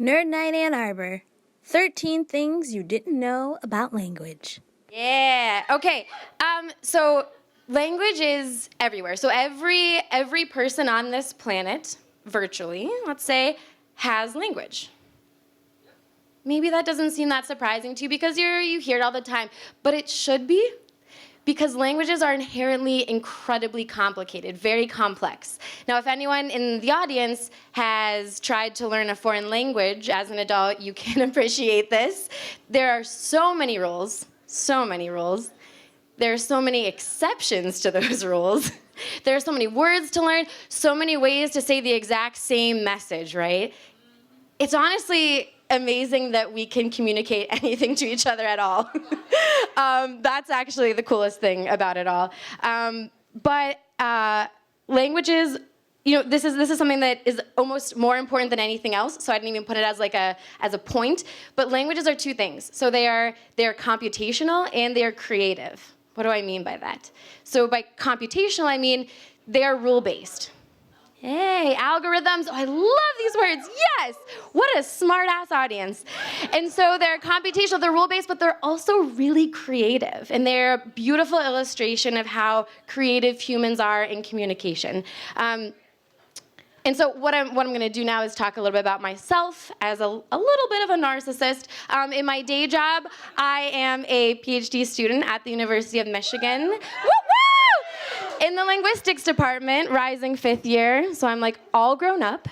Nerd Night Ann Arbor. 13 things you didn't know about language. Yeah. Okay. So language is everywhere. So every person on this planet, virtually, let's say, has language. Maybe that doesn't seem that surprising to you because you hear it all the time, but it should be, because languages are inherently incredibly complicated, very complex. Now, if anyone in the audience has tried to learn a foreign language as an adult, you can appreciate this. There are so many rules. There are so many exceptions to those rules. There are so many words to learn, so many ways to say the exact same message, right? It's honestly amazing that we can communicate anything to each other at all. That's actually the coolest thing about it all. But languages, this is something that is almost more important than anything else. So I didn't even put it as as a point. But languages are two things. So they are computational and they are creative. What do I mean by that? So by computational, I mean they are rule-based. Hey, algorithms. Oh, I love these words. Yes. What a smart-ass audience. And so they're computational, they're rule-based, but they're also really creative. And they're a beautiful illustration of how creative humans are in communication. And so what I'm going to do now is talk a little bit about myself as a little bit of a narcissist. In my day job, I am a PhD student at the University of Michigan. Woo woo! In the linguistics department, rising 5th year. So I'm like all grown up.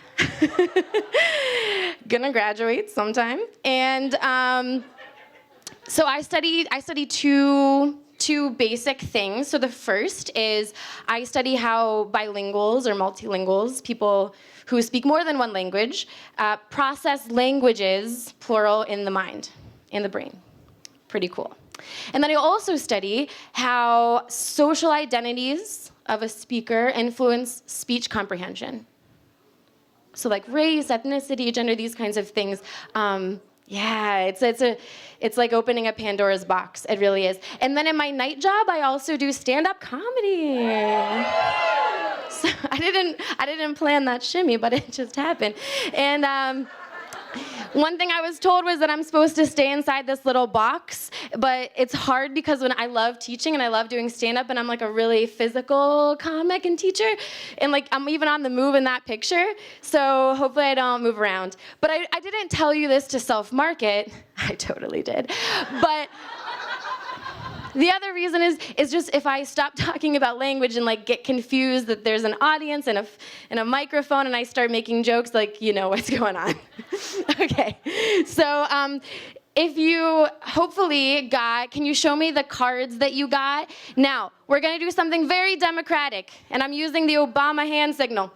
Gonna graduate sometime. And so I study two basic things. So the first is I study how bilinguals or multilinguals, people who speak more than one language, process languages, plural, in the mind, in the brain. Pretty cool. And then I also study how social identities of a speaker influence speech comprehension. So like race, ethnicity, gender, these kinds of things. Yeah, it's like opening a Pandora's box. It really is. And then in my night job, I also do stand-up comedy. So I didn't plan that shimmy, but it just happened. And one thing I was told was that I'm supposed to stay inside this little box, but it's hard because when I love teaching and I love doing stand-up, and I'm like a really physical comic and teacher, and like I'm even on the move in that picture, so hopefully I don't move around. But I didn't tell you this to self-market. I totally did. But the other reason is just if I stop talking about language and like get confused that there's an audience and a microphone and I start making jokes, like you know what's going on. Okay, so if you hopefully got, can you show me the cards that you got? Now, we're gonna do something very democratic, and I'm using the Obama hand signal.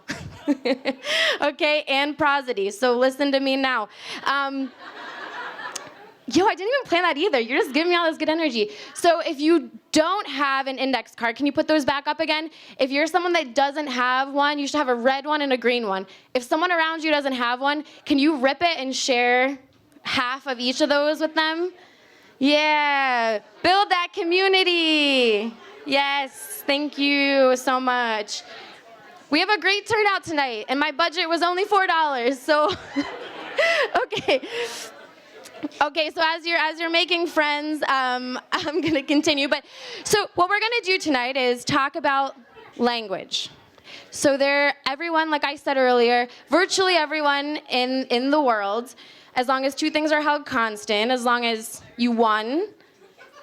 Okay, and prosody, so listen to me now. Yo, I didn't even plan that either. You're just giving me all this good energy. So if you don't have an index card, can you put those back up again? If you're someone that doesn't have one, you should have a red one and a green one. If someone around you doesn't have one, can you rip it and share half of each of those with them? Yeah, build that community. Yes, thank you so much. We have a great turnout tonight, and my budget was only $4, so okay. Okay, so as you're making friends, I'm gonna continue. But so what we're gonna do tonight is talk about language. So everyone, like I said earlier, virtually everyone in the world, as long as two things are held constant, as long as you, one,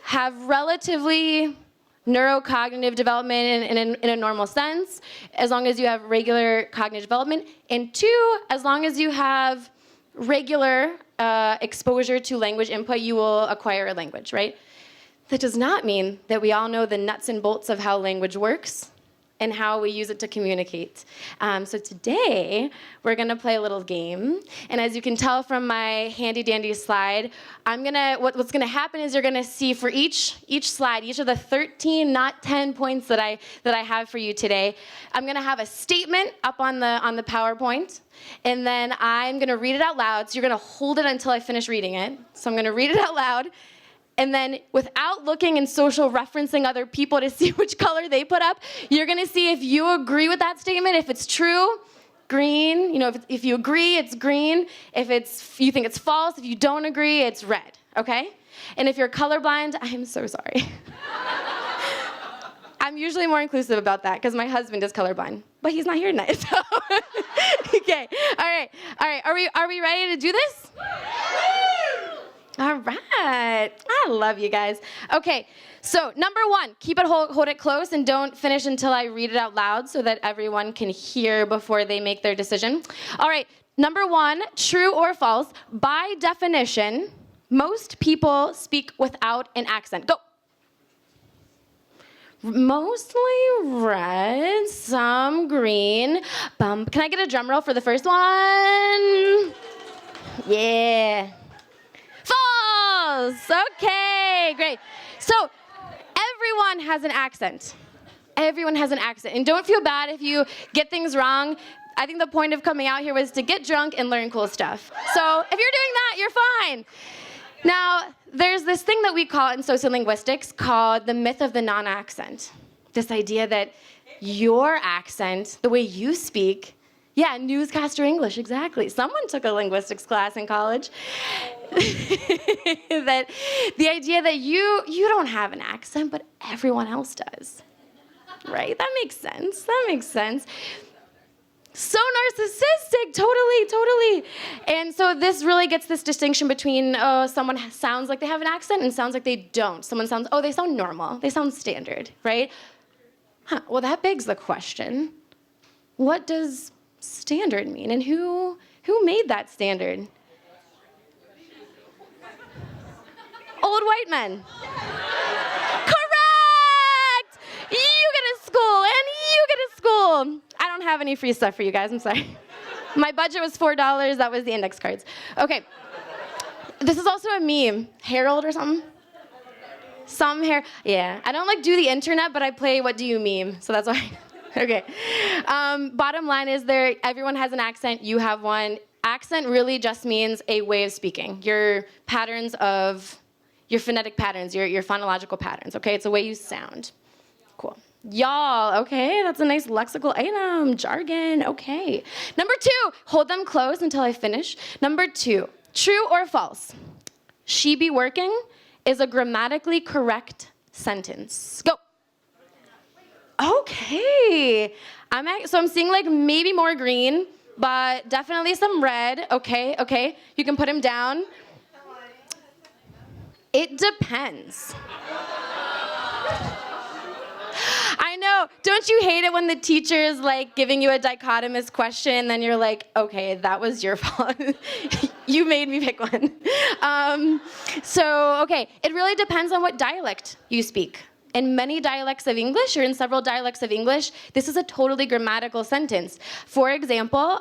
have relatively neurocognitive development in a normal sense, as long as you have regular cognitive development, and two, as long as you have regular exposure to language input, you will acquire a language, right? That does not mean that we all know the nuts and bolts of how language works and how we use it to communicate. So today, we're gonna play a little game. And as you can tell from my handy dandy slide, what's gonna happen is you're gonna see for each slide, each of the 13, not 10 points that I have for you today, I'm gonna have a statement up on the PowerPoint. And then I'm gonna read it out loud, so you're gonna hold it until I finish reading it. So I'm gonna read it out loud, and then without looking and social referencing other people to see which color they put up, you're gonna see if you agree with that statement, if it's true, green. You know, if you agree, it's green. If you think it's false, if you don't agree, it's red, okay? And if you're colorblind, I am so sorry. I'm usually more inclusive about that because my husband is colorblind, but he's not here tonight, so. Okay, all right. Are we ready to do this? All right, I love you guys. Okay, so number one, hold it close and don't finish until I read it out loud so that everyone can hear before they make their decision. All right, number one, true or false. By definition, most people speak without an accent. Go. Mostly red, some green. Can I get a drum roll for the first one? Yeah. False. Okay, great. So everyone has an accent. Everyone has an accent. And don't feel bad if you get things wrong. I think the point of coming out here was to get drunk and learn cool stuff. So if you're doing that, you're fine. Now, there's this thing that we call in sociolinguistics called the myth of the non-accent. This idea that your accent, the way you speak, yeah, newscaster English, exactly. Someone took a linguistics class in college. That the idea that you don't have an accent, but everyone else does. Right? That makes sense. That makes sense. So narcissistic, totally. And so this really gets this distinction between someone sounds like they have an accent and sounds like they don't. Someone sounds, they sound normal, they sound standard, right? Well, that begs the question, what does standard mean? And who made that standard? Old white men. Correct! You get a school, and you get a school. I don't have any free stuff for you guys, I'm sorry. My budget was $4, that was the index cards. Okay, this is also a meme. Harold or something? Yeah, I don't do the internet, but I play What Do You Meme, so that's why. Okay, bottom line is everyone has an accent, you have one. Accent really just means a way of speaking. Your patterns of, your phonetic patterns, your phonological patterns, okay? It's a way you sound. Cool. Y'all, okay, that's a nice lexical item, jargon, okay. Number two, hold them close until I finish. Number two, true or false? She be working is a grammatically correct sentence. Go. Okay, so I'm seeing maybe more green, but definitely some red, okay. You can put him down. It depends. I know. Don't you hate it when the teacher's giving you a dichotomous question and then you're like, okay, that was your fault. You made me pick one. Okay, it really depends on what dialect you speak. In many dialects of English, or in several dialects of English, this is a totally grammatical sentence. For example,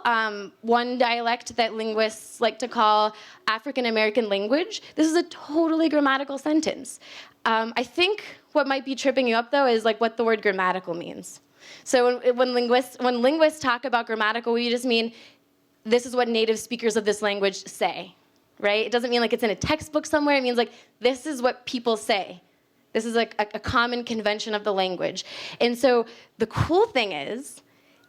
one dialect that linguists like to call African American language, this is a totally grammatical sentence. I think what might be tripping you up, though, is what the word grammatical means. So when linguists talk about grammatical, we just mean this is what native speakers of this language say, right? It doesn't mean it's in a textbook somewhere. It means this is what people say. This is a common convention of the language. And so the cool thing is,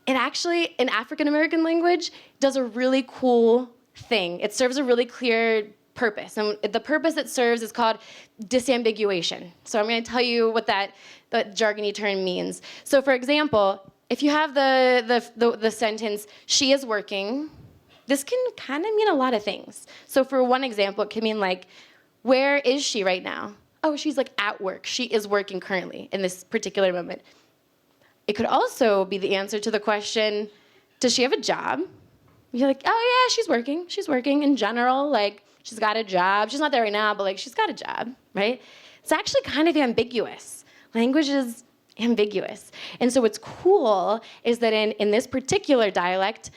it actually, in African American language, does a really cool thing. It serves a really clear purpose. And the purpose it serves is called disambiguation. So I'm going to tell you what that jargony term means. So for example, if you have the sentence, she is working, this can kind of mean a lot of things. So for one example, it can mean where is she right now? Oh, she's at work. She is working currently in this particular moment. It could also be the answer to the question, does she have a job? You're oh yeah, she's working. She's working in general, she's got a job. She's not there right now, but she's got a job, right? It's actually kind of ambiguous. Language is ambiguous. And so what's cool is that in this particular dialect,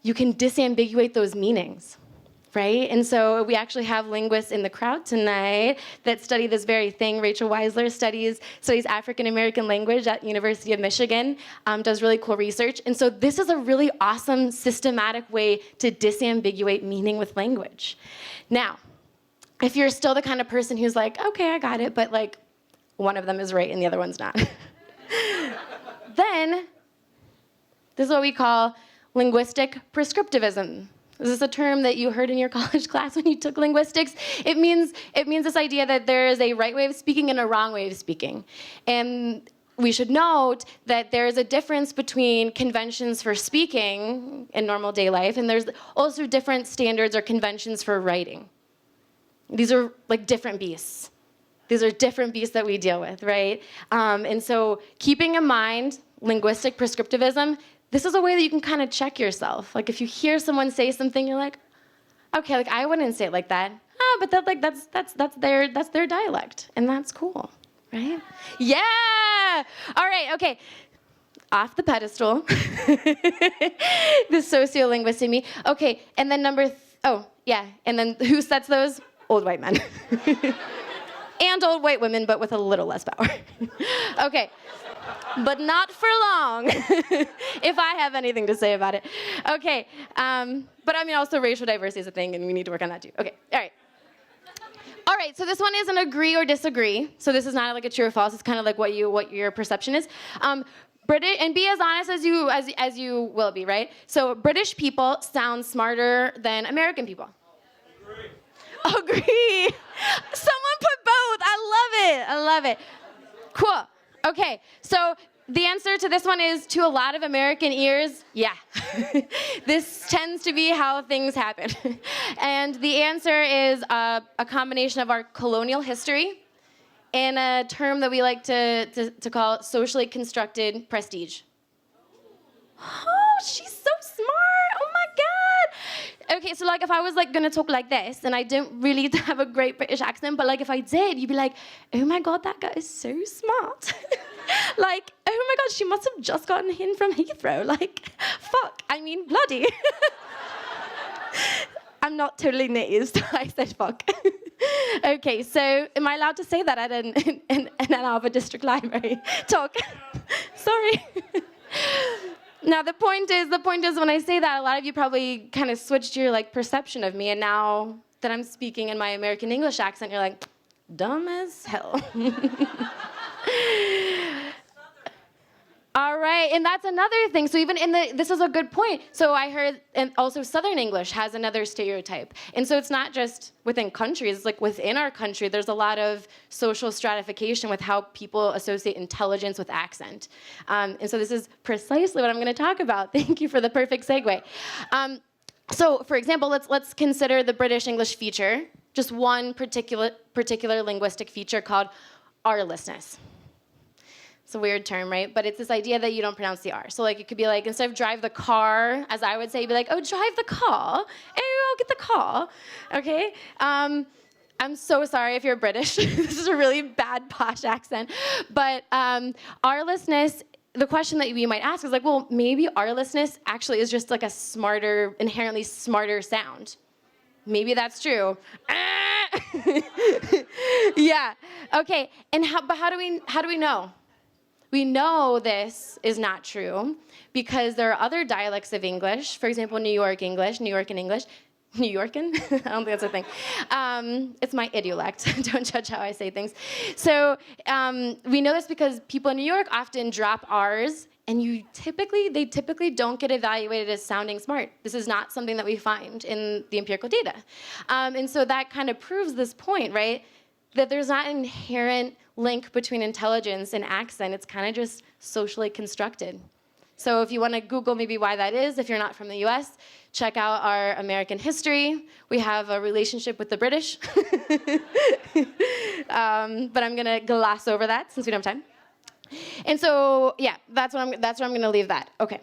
you can disambiguate those meanings. Right? And so we actually have linguists in the crowd tonight that study this very thing. Rachel Weisler studies African American language at University of Michigan, does really cool research. And so this is a really awesome systematic way to disambiguate meaning with language. Now, if you're still the kind of person who's okay, I got it, but one of them is right and the other one's not, then this is what we call linguistic prescriptivism. Is this a term that you heard in your college class when you took linguistics? It means this idea that there is a right way of speaking and a wrong way of speaking. And we should note that there is a difference between conventions for speaking in normal day life, and there's also different standards or conventions for writing. These are like different beasts. These are different beasts that we deal with, right? And so keeping in mind linguistic prescriptivism, this is a way that you can kind of check yourself. Like if you hear someone say something, you're like, okay, like I wouldn't say it like that. But that's their dialect, and that's cool, right? Yeah. All right. Okay. Off the pedestal. The sociolinguist in me. Okay. And then and then who sets those? Old white men. And old white women, but with a little less power. Okay. But not for long, if I have anything to say about it. Okay, but I mean also racial diversity is a thing, and we need to work on that too. Okay, all right. All right, so this one is an agree or disagree. So this is not like a true or false. It's kind of like what your perception is. British, and be as honest as you will be, right? So British people sound smarter than American people. Agree. Someone put both. I love it. Cool. Okay, so the answer to this one is, to a lot of American ears, yeah. This tends to be how things happen. And the answer is a combination of our colonial history and a term that we like to call socially constructed prestige. Oh, she's so smart. Oh my God. Okay, so like if I was like gonna talk like this and I didn't really have a great British accent, but like if I did, you'd be like, oh my God, that guy is so smart. Like, oh my God, she must have just gotten in from Heathrow. Like, fuck, I mean, bloody. I'm not totally native, so I said fuck. Okay, so am I allowed to say that at an Ann Arbor District Library talk? Sorry. Now the point is when I say that, a lot of you probably kind of switched your like perception of me, and now that I'm speaking in my American English accent, you're like, dumb as hell. All right, and that's another thing. So even this is a good point. So I heard, and also Southern English has another stereotype. And so it's not just within countries, it's like within our country, there's a lot of social stratification with how people associate intelligence with accent. And so this is precisely what I'm gonna talk about. Thank you for the perfect segue. So for example, let's consider the British English feature, just one particular linguistic feature called R-lessness. It's a weird term, right? But it's this idea that you don't pronounce the R. So like it could be like, instead of drive the car, as I would say, you'd be like, oh, drive the car. Oh, I'll get the car. Okay? I'm so sorry if you're British. This is a really bad posh accent. But R-lessness, the question that you might ask is like, well, maybe R-lessness actually is just like a smarter, inherently smarter sound. Maybe that's true. Yeah. Okay. And how do we know? We know this is not true because there are other dialects of English. For example, New Yorkan English. New Yorkan? I don't think that's a thing. It's my idiolect. Don't judge how I say things. So we know this because people in New York often drop R's, and they typically don't get evaluated as sounding smart. This is not something that we find in the empirical data. And so that kind of proves this point, right? That there's not an inherent link between intelligence and accent. It's kind of just socially constructed. So if you want to Google maybe why that is, if you're not from the US, check out our American history. We have a relationship with the British. But I'm going to gloss over that since we don't have time. And so, yeah, that's where I'm going to leave that. Okay.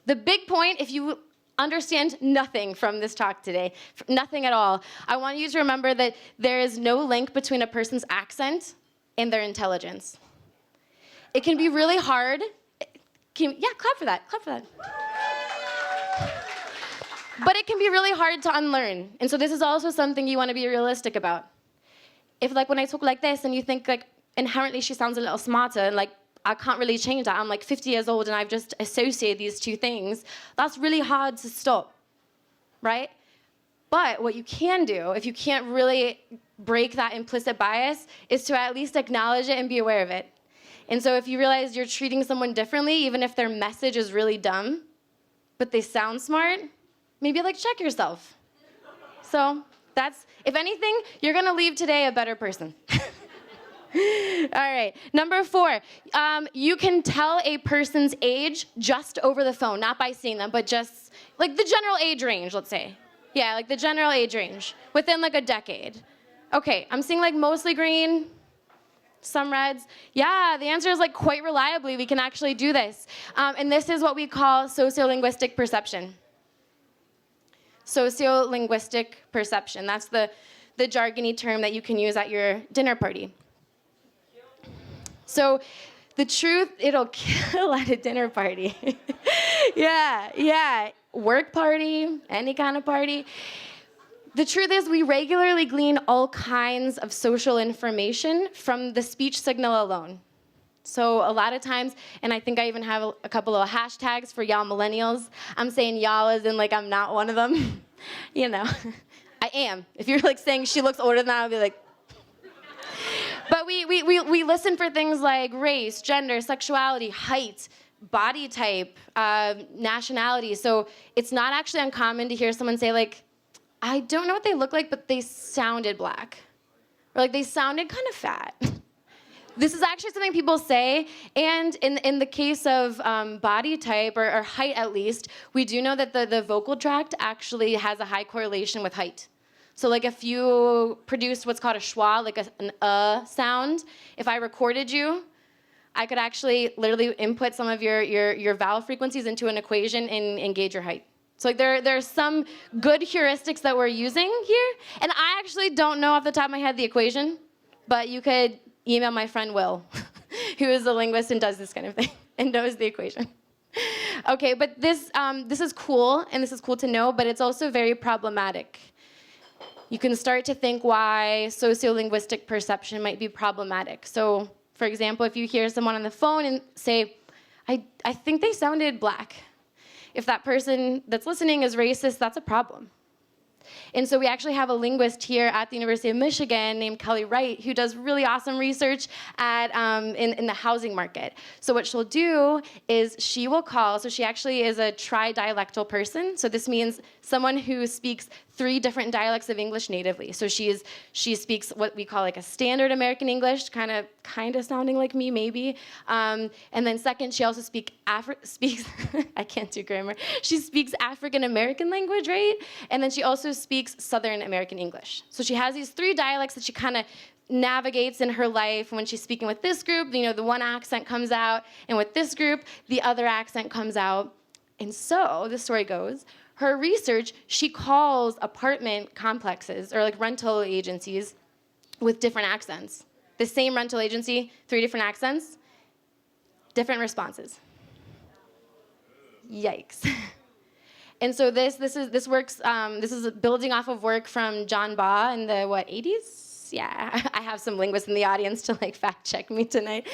The big point, if you understand nothing from this talk today, nothing at all, I want you to remember that there is no link between a person's accent and their intelligence. It can be really hard. Clap for that. But it can be really hard to unlearn. And so this is also something you want to be realistic about. If like when I talk like this and you think like inherently she sounds a little smarter and like I can't really change that. I'm like 50 years old and I've just associated these two things. That's really hard to stop, right? But what you can do, if you can't really break that implicit bias, is to at least acknowledge it and be aware of it. And so if you realize you're treating someone differently, even if their message is really dumb, but they sound smart, maybe like check yourself. So that's, if anything, you're gonna leave today a better person. All right, number 4, you can tell a person's age just over the phone, not by seeing them, but just like the general age range, let's say. Yeah, like the general age range, within like a decade. Okay, I'm seeing like mostly green, some reds. Yeah, the answer is like quite reliably, we can actually do this. And this is what we call sociolinguistic perception. Sociolinguistic perception, that's the jargony term that you can use at your dinner party. So the truth, it'll kill at a dinner party. Yeah. Work party, any kind of party. The truth is we regularly glean all kinds of social information from the speech signal alone. So a lot of times, and I think I even have a couple of hashtags for y'all millennials. I'm saying y'all as in like I'm not one of them. You know, I am. If you're like saying she looks older than that, I'll be like, but we listen for things like race, gender, sexuality, height, body type, nationality. So it's not actually uncommon to hear someone say like, I don't know what they look like, but they sounded black. Or like they sounded kind of fat. This is actually something people say, and in the case of body type, or height at least, we do know that the vocal tract actually has a high correlation with height. So like if you produce what's called a schwa, like an sound, if I recorded you, I could actually literally input some of your vowel frequencies into an equation and gauge your height. So like there are some good heuristics that we're using here, and I actually don't know off the top of my head the equation, but you could email my friend Will, who is a linguist and does this kind of thing and knows the equation. Okay, but this is cool, and this is cool to know, but it's also very problematic. You can start to think why sociolinguistic perception might be problematic. So, for example, if you hear someone on the phone and say, I think they sounded black. If that person that's listening is racist, that's a problem. And so we actually have a linguist here at the University of Michigan named Kelly Wright who does really awesome research at in the housing market. So what she'll do is she will call, so she actually is a tridialectal person. So this means someone who speaks 3 different dialects of English natively. So she speaks what we call like a standard American English, kind of sounding like me maybe. And then second, she also speaks I can't do grammar. She speaks African American language, right? And then she also speaks Southern American English. So she has these 3 dialects that she kind of navigates in her life. When she's speaking with this group, you know, the one accent comes out, and with this group, the other accent comes out. And so the story goes, her research, she calls apartment complexes or like rental agencies with different accents. The same rental agency, 3 different accents, different responses. Yikes. And so this works. This is building off of work from John Baugh in the 80s. Yeah, I have some linguists in the audience to like fact check me tonight.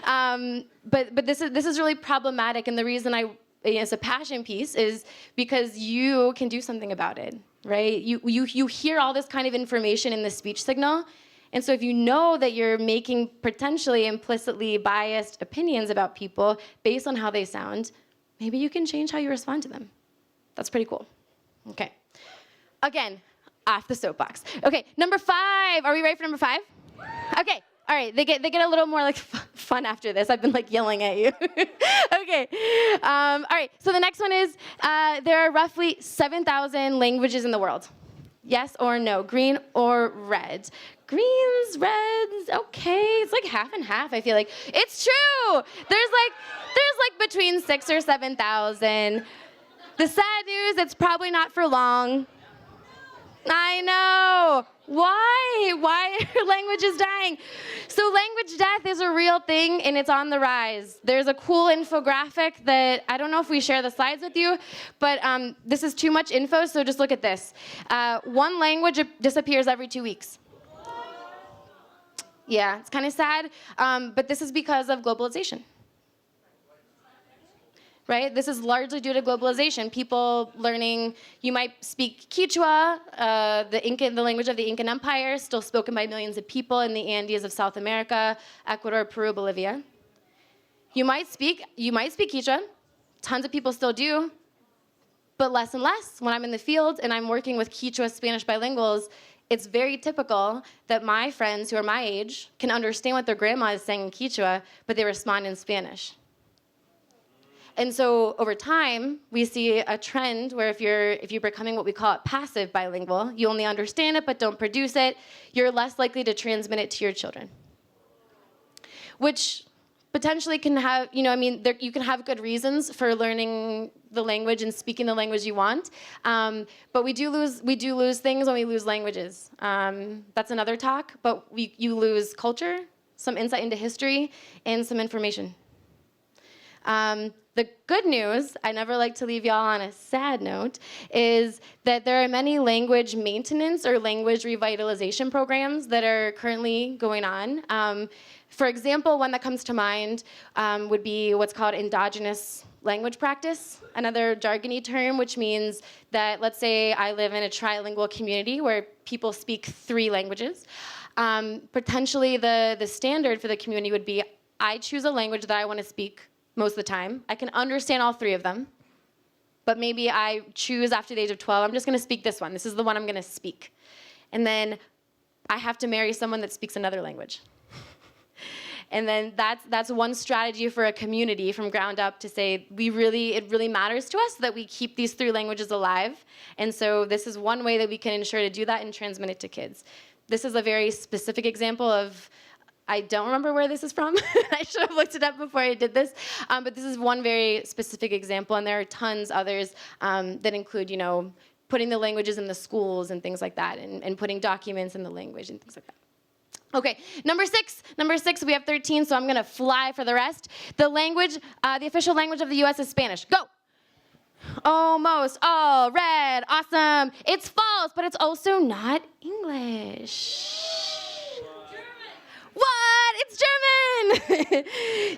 But this is really problematic, and the reason it's a passion piece is because you can do something about it, right? You hear all this kind of information in the speech signal, and so if you know that you're making potentially implicitly biased opinions about people based on how they sound, maybe you can change how you respond to them. That's pretty cool. Okay. Again, off the soapbox. Okay, number 5. Are we ready for number 5? Okay. All right. They get a little more like fun after this. I've been like yelling at you. Okay. All right. So the next one is there are roughly 7,000 languages in the world. Yes or no? Green or red? Greens, reds. Okay. It's like half and half. I feel like it's true. There's like between 6,000 or 7,000. The sad news, it's probably not for long. I know. Why? Why are languages dying? So language death is a real thing, and it's on the rise. There's a cool infographic that, I don't know if we share the slides with you, but this is too much info, so just look at this. One language disappears every 2 weeks. Yeah, it's kind of sad, but this is because of globalization. Right? This is largely due to globalization. People learning, you might speak Quechua, the language of the Incan Empire, still spoken by millions of people in the Andes of South America, Ecuador, Peru, Bolivia. You might speak Quechua. Tons of people still do. But less and less when I'm in the field and I'm working with Quechua Spanish bilinguals, it's very typical that my friends who are my age can understand what their grandma is saying in Quechua, but they respond in Spanish. And so over time, we see a trend where if you're becoming what we call it passive bilingual, you only understand it but don't produce it, you're less likely to transmit it to your children. Which potentially can have, you can have good reasons for learning the language and speaking the language you want, but we do lose things when we lose languages. That's another talk, but you lose culture, some insight into history, and some information. The good news, I never like to leave y'all on a sad note, is that there are many language maintenance or language revitalization programs that are currently going on. For example, one that comes to mind would be what's called endogenous language practice, another jargony term, which means that, let's say I live in a trilingual community where people speak 3 languages. Potentially the standard for the community would be I choose a language that I want to speak most of the time. I can understand all 3 of them, but maybe I choose after the age of 12, I'm just going to speak this one. This is the one I'm going to speak. And then I have to marry someone that speaks another language. And then that's one strategy for a community from ground up to say it really matters to us that we keep these 3 languages alive. And so this is one way that we can ensure to do that and transmit it to kids. This is a very specific example of, I don't remember where this is from. I should have looked it up before I did this. But this is one very specific example, and there are tons others that include, putting the languages in the schools and things like that, and putting documents in the language and things like that. Okay, number six, we have 13, so I'm gonna fly for the rest. The official language of the US is Spanish. Go. Almost. Oh, red, awesome. It's false, but it's also not English. What? It's German!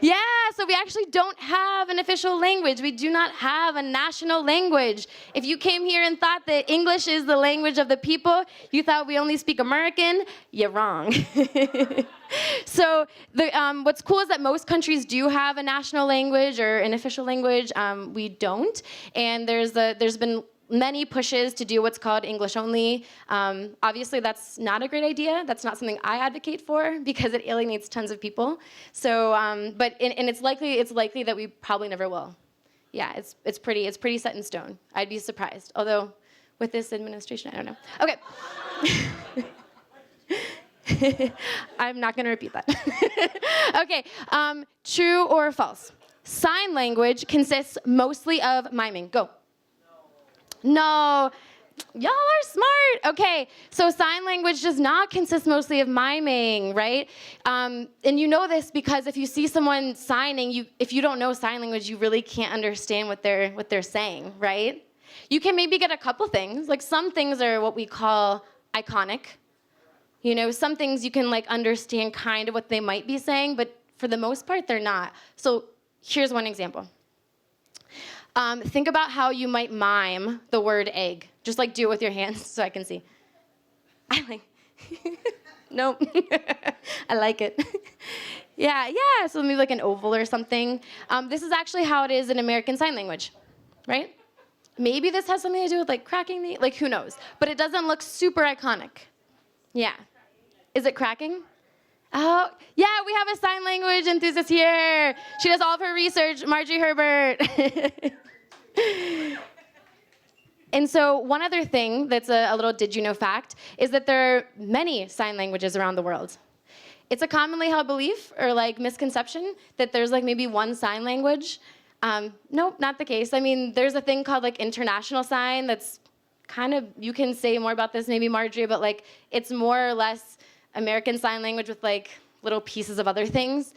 Yeah, so we actually don't have an official language. We do not have a national language. If you came here and thought that English is the language of the people, you thought we only speak American, you're wrong. So what's cool is that most countries do have a national language or an official language. We don't, and there's been many pushes to do what's called English only. Obviously, that's not a great idea. That's not something I advocate for because it alienates tons of people. So, but it's likely that we probably never will. Yeah, it's pretty set in stone. I'd be surprised. Although, with this administration, I don't know. Okay. I'm not going to repeat that. Okay. True or false? Sign language consists mostly of miming. Go. No, y'all are smart. Okay, so sign language does not consist mostly of miming, right? And you know this because if you see someone signing, if you don't know sign language, you really can't understand what they're saying, right? You can maybe get a couple things. Like some things are what we call iconic. Some things you can understand kind of what they might be saying, but for the most part, they're not. So here's one example. Think about how you might mime the word egg. Just do it with your hands so I can see. Nope. I like it. Yeah, so maybe an oval or something. This is actually how it is in American Sign Language, right? Maybe this has something to do with cracking who knows? But it doesn't look super iconic. Yeah. Is it cracking? Oh, yeah, we have a sign language enthusiast here. She does all of her research, Marjorie Herbert. And so one other thing that's a little did you know fact is that there are many sign languages around the world. It's a commonly held belief or misconception that there's maybe one sign language. Nope, not the case. I mean, there's a thing called international sign that's kind of, you can say more about this maybe, Marjorie, but it's more or less American Sign Language with little pieces of other things.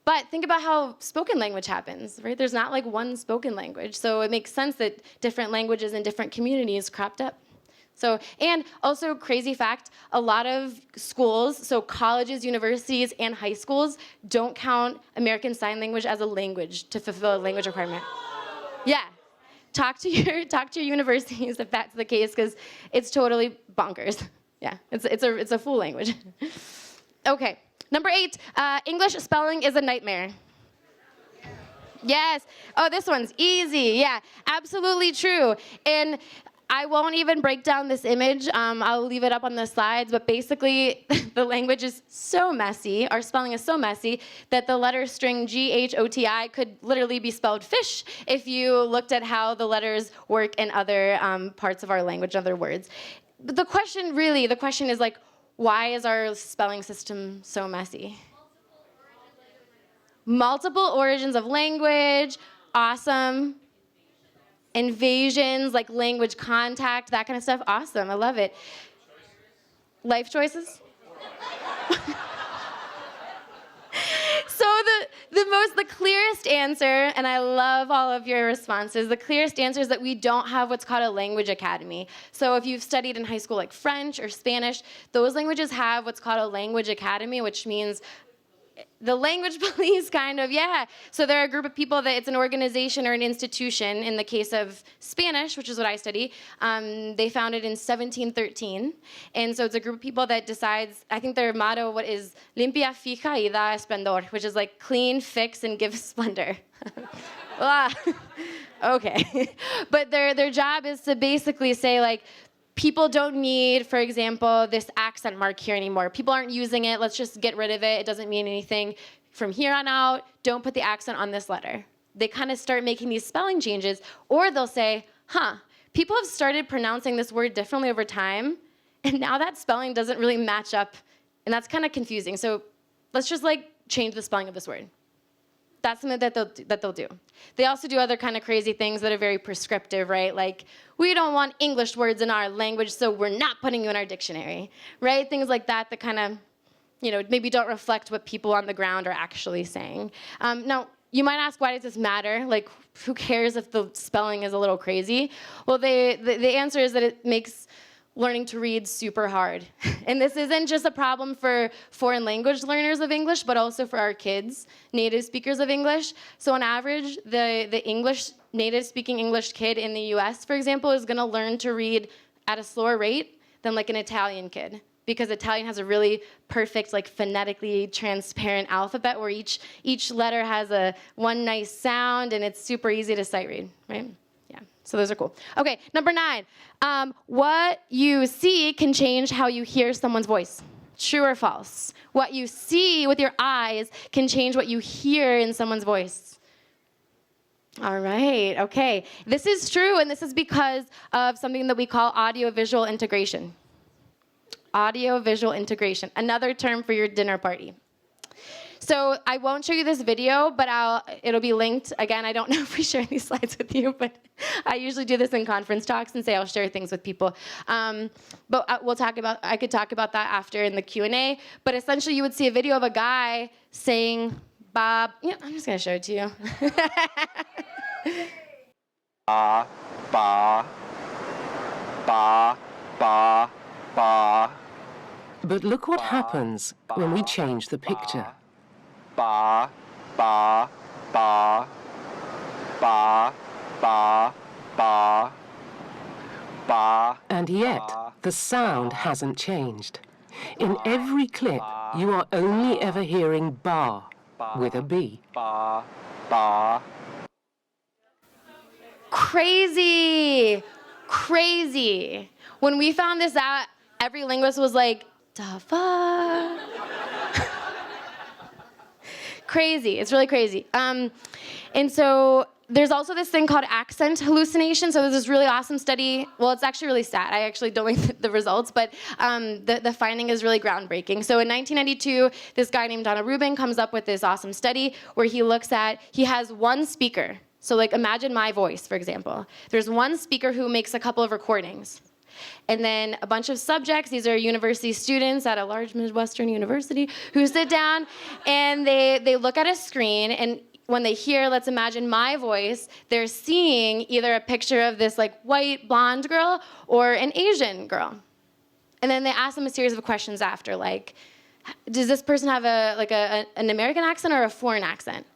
But think about how spoken language happens, right? There's not one spoken language. So it makes sense that different languages in different communities cropped up. So, and also crazy fact, a lot of schools, so colleges, universities, and high schools don't count American Sign Language as a language to fulfill a language requirement. Yeah. Talk to your universities if that's the case, because it's totally bonkers. Yeah, it's a full language. Okay, number 8, English spelling is a nightmare. Yes. Oh, this one's easy. Yeah, absolutely true. And I won't even break down this image. I'll leave it up on the slides. But basically, the language is so messy, our spelling is so messy, that the letter string GHOTI could literally be spelled fish if you looked at how the letters work in other parts of our language, other words. But the question is like, why is our spelling system so messy? Multiple origins of language, awesome. Invasions, like language contact, that kind of stuff, awesome, I love it. Life choices? So the clearest answer, and I love all of your responses, the clearest answer is that we don't have what's called a language academy. So if you've studied in high school like French or Spanish, those languages have what's called a language academy, which means the language police, kind of, yeah. So they're a group of people that it's an organization or an institution. In the case of Spanish, which is what I study, they founded in 1713. And so it's a group of people that decides, I think their motto what is limpia, fija y da esplendor, which is like clean, fix, and give splendor. Okay. But their job is to basically say like, people don't need, for example, this accent mark here anymore. People aren't using it. Let's just get rid of it. It doesn't mean anything. From here on out, don't put the accent on this letter. They kind of start making these spelling changes. Or they'll say, people have started pronouncing this word differently over time, and now that spelling doesn't really match up, and that's kind of confusing. So let's just like change the spelling of this word. That's something that they'll do. They also do other kind of crazy things that are very prescriptive, right? Like, we don't want English words in our language, so we're not putting you in our dictionary, right? Things like that that kind of, maybe don't reflect what people on the ground are actually saying. Now, you might ask, why does this matter? Like, who cares if the spelling is a little crazy? Well, the answer is that it makes learning to read super hard. And this isn't just a problem for foreign language learners of English, but also for our kids, native speakers of English. So on average, the native speaking English kid in the US, for example, is gonna learn to read at a slower rate than like an Italian kid, because Italian has a really perfect, like phonetically transparent alphabet where each letter has one nice sound, and it's super easy to sight read, right? So those are cool. Okay, number 9. What you see can change how you hear someone's voice. True or false? What you see with your eyes can change what you hear in someone's voice. All right, okay. This is true, and this is because of something that we call audio-visual integration. Audio-visual integration, another term for your dinner party. So I won't show you this video, but it'll be linked. Again, I don't know if we share these slides with you, but I usually do this in conference talks and say I'll share things with people. But I could talk about that after in the Q&A. But essentially, you would see a video of a guy saying, Bob, I'm just going to show it to you. Ba, ba, ba, ba, ba. But look what happens when we change the picture. Ba, ba, ba, ba, ba, ba, ba. And yet, the sound hasn't changed. In every clip, you are only ever hearing bar with a B. Ba, ba. Crazy. Crazy. When we found this out, every linguist was like, the fuck? Crazy. It's really crazy. And so there's also this thing called accent hallucination. So there's this really awesome study. Well, it's actually really sad. I actually don't like the results, but the finding is really groundbreaking. So in 1992, this guy named Donna Rubin comes up with this awesome study where he has one speaker. So like imagine my voice, for example. There's one speaker who makes a couple of recordings. And then a bunch of subjects, these are university students at a large Midwestern university, who sit down and they look at a screen, and when they hear, let's imagine my voice, they're seeing either a picture of this like white blonde girl or an Asian girl. And then they ask them a series of questions after, like, does this person have an American accent or a foreign accent?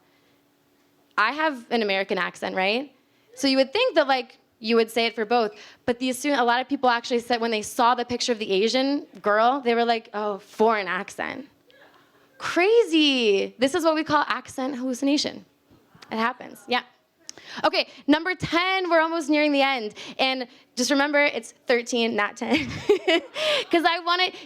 I have an American accent, right? So you would think that like you would say it for both, but a lot of people actually said when they saw the picture of the Asian girl, they were like, oh, foreign accent. Crazy. This is what we call accent hallucination. It happens, yeah. Okay, number 10, we're almost nearing the end. And just remember, it's 13, not 10. Because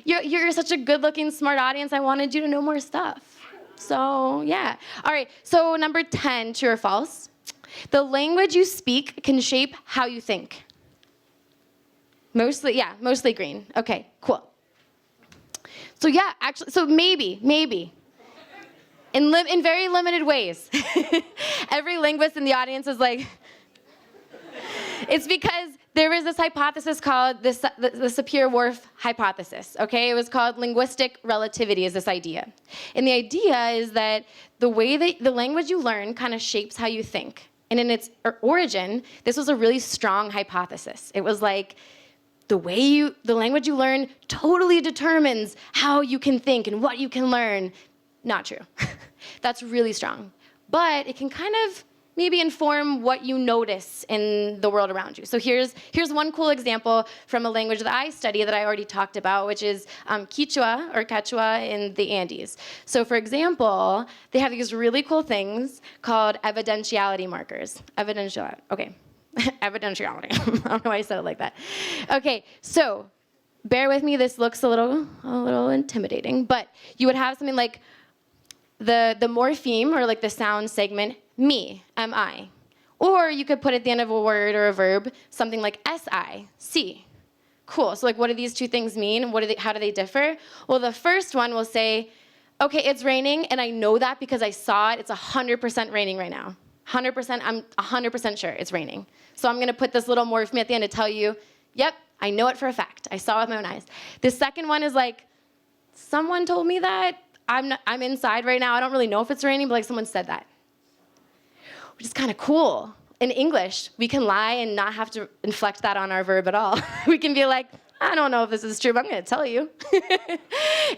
you're such a good-looking, smart audience, I wanted you to know more stuff. So, yeah. All right, so number 10, true or false? The language you speak can shape how you think. Mostly green. Okay, cool. So yeah, actually, so maybe. In very limited ways. Every linguist in the audience is like, it's because there was this hypothesis called the Sapir-Whorf hypothesis, okay? It was called linguistic relativity is this idea. And the idea is that the way that the language you learn kind of shapes how you think. And in its origin, this was a really strong hypothesis. It was like, the language you learn totally determines how you can think and what you can learn. Not true. That's really strong. But it can kind of maybe inform what you notice in the world around you. So here's one cool example from a language that I study that I already talked about, which is Quechua or Quechua in the Andes. So for example, they have these really cool things called evidentiality markers. Okay. Evidentiality. I don't know why I said it like that. Okay, so bear with me. This looks a little intimidating, but you would have something like the morpheme or like the sound segment, me, M-I. Or you could put at the end of a word or a verb something like S-I, see. Cool, so like what do these two things mean? How do they differ? Well, the first one will say, okay, it's raining, and I know that because I saw it. It's 100% raining right now. 100%, I'm 100% sure it's raining. So I'm gonna put this little morpheme at the end to tell you, yep, I know it for a fact. I saw it with my own eyes. The second one is like, someone told me that. I'm inside right now. I don't really know if it's raining, but like someone said that. Which is kind of cool. In English, we can lie and not have to inflect that on our verb at all. We can be like, I don't know if this is true, but I'm going to tell you.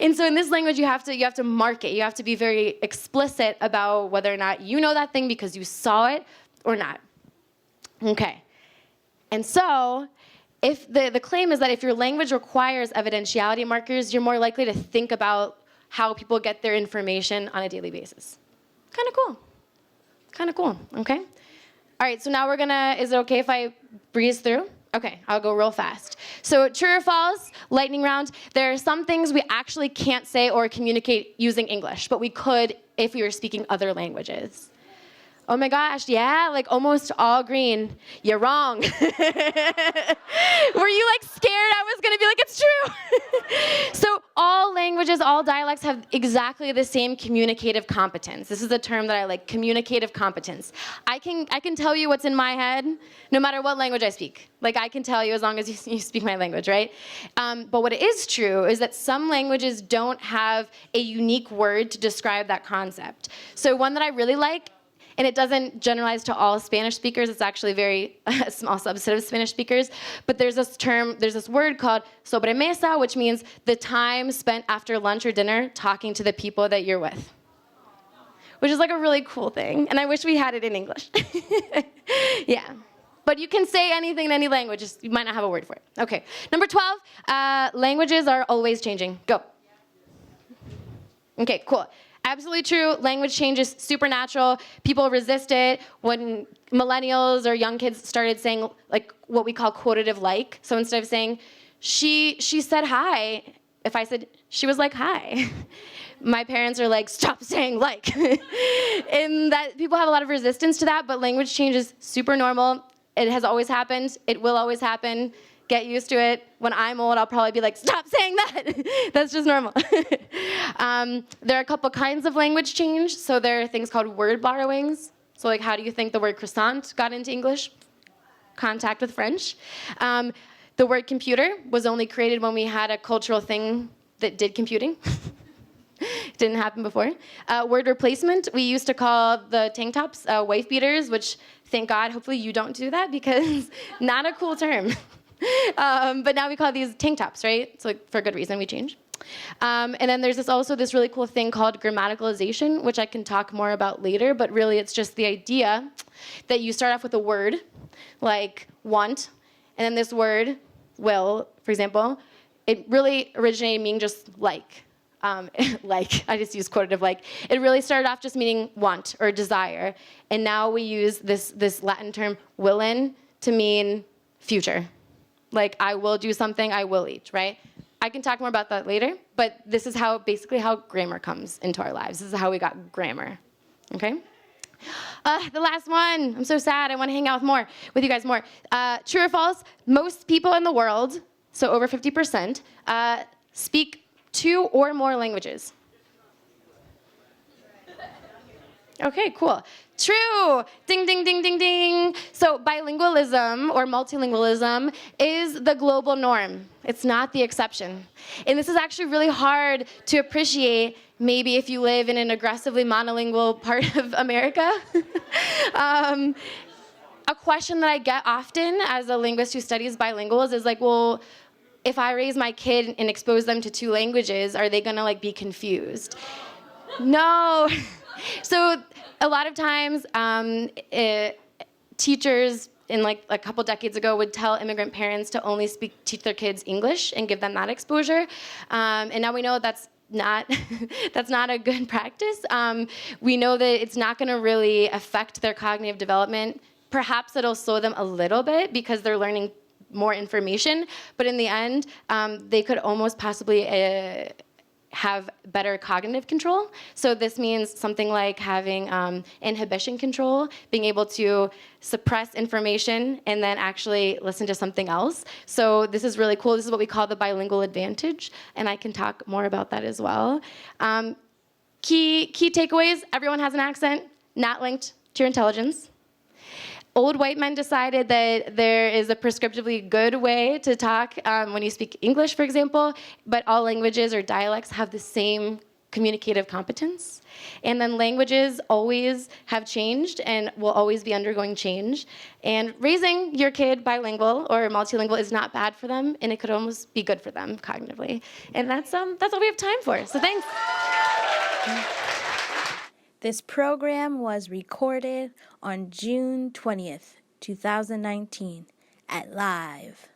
And so in this language, you have to mark it. You have to be very explicit about whether or not you know that thing because you saw it or not. Okay. And so if the claim is that if your language requires evidentiality markers, you're more likely to think about how people get their information on a daily basis. Kind of cool. Kind of cool, okay? All right, so now is it okay if I breeze through? Okay, I'll go real fast. So true or false, lightning round. There are some things we actually can't say or communicate using English, but we could if we were speaking other languages. Oh my gosh, yeah, like almost all green. You're wrong. Were you like scared I was gonna be like, it's true? So all languages, all dialects have exactly the same communicative competence. This is a term that I like, communicative competence. I can tell you what's in my head no matter what language I speak. Like I can tell you as long as you speak my language, right? But what is true is that some languages don't have a unique word to describe that concept. So one that I really like, and it doesn't generalize to all Spanish speakers. It's actually a small subset of Spanish speakers. But there's this word called sobremesa, which means the time spent after lunch or dinner talking to the people that you're with. Which is like a really cool thing. And I wish we had it in English. Yeah. But you can say anything in any language. Just, you might not have a word for it. Okay. Number 12, languages are always changing. Go. Okay, cool. Absolutely true. Language change is supernatural. People resist it. When millennials or young kids started saying like what we call quotative like, so instead of saying she said hi, if I said she was like hi, my parents are like stop saying like, and that people have a lot of resistance to that. But language change is super normal. It has always happened. It will always happen. Get used to it. When I'm old, I'll probably be like, stop saying that. That's just normal. There are a couple kinds of language change. So there are things called word borrowings. So like, how do you think the word croissant got into English? Contact with French. The word computer was only created when we had a cultural thing that did computing. It didn't happen before. Word replacement, we used to call the tank tops wife beaters, which thank God, hopefully you don't do that because not a cool term. But now we call these tank tops, right? So for good reason, we change. And then there's also this really cool thing called grammaticalization, which I can talk more about later, but really it's just the idea that you start off with a word, like want, and then this word, will, for example, it really originated meaning just like. like, I just use quotative like. It really started off just meaning want or desire. And now we use this Latin term willin to mean future. Like, I will do something, I will eat, right? I can talk more about that later, but this is basically how grammar comes into our lives. This is how we got grammar, okay? The last one. I'm so sad. I want to hang out with you guys more. True or false? Most people in the world, so over 50%, speak 2 or more languages. Okay, cool. True. Ding, ding, ding, ding, ding. So bilingualism or multilingualism is the global norm. It's not the exception. And this is actually really hard to appreciate maybe if you live in an aggressively monolingual part of America. A question that I get often as a linguist who studies bilinguals is like, well, if I raise my kid and expose them to 2 languages, are they gonna like be confused? No. So a lot of times, teachers in like a couple decades ago would tell immigrant parents to only teach their kids English and give them that exposure. And now we know that's not that's not a good practice. We know that it's not going to really affect their cognitive development. Perhaps it'll slow them a little bit because they're learning more information, but in the end, they could almost possibly have better cognitive control. So this means something like having inhibition control, being able to suppress information and then actually listen to something else. So this is really cool. This is what we call the bilingual advantage, and I can talk more about that as well. Key takeaways: everyone has an accent, not linked to your intelligence. Old white men decided that there is a prescriptively good way to talk when you speak English, for example, but all languages or dialects have the same communicative competence. And then languages always have changed and will always be undergoing change. And raising your kid bilingual or multilingual is not bad for them, and it could almost be good for them cognitively. And that's all we have time for. So thanks. This program was recorded on June 20th, 2019 at Live.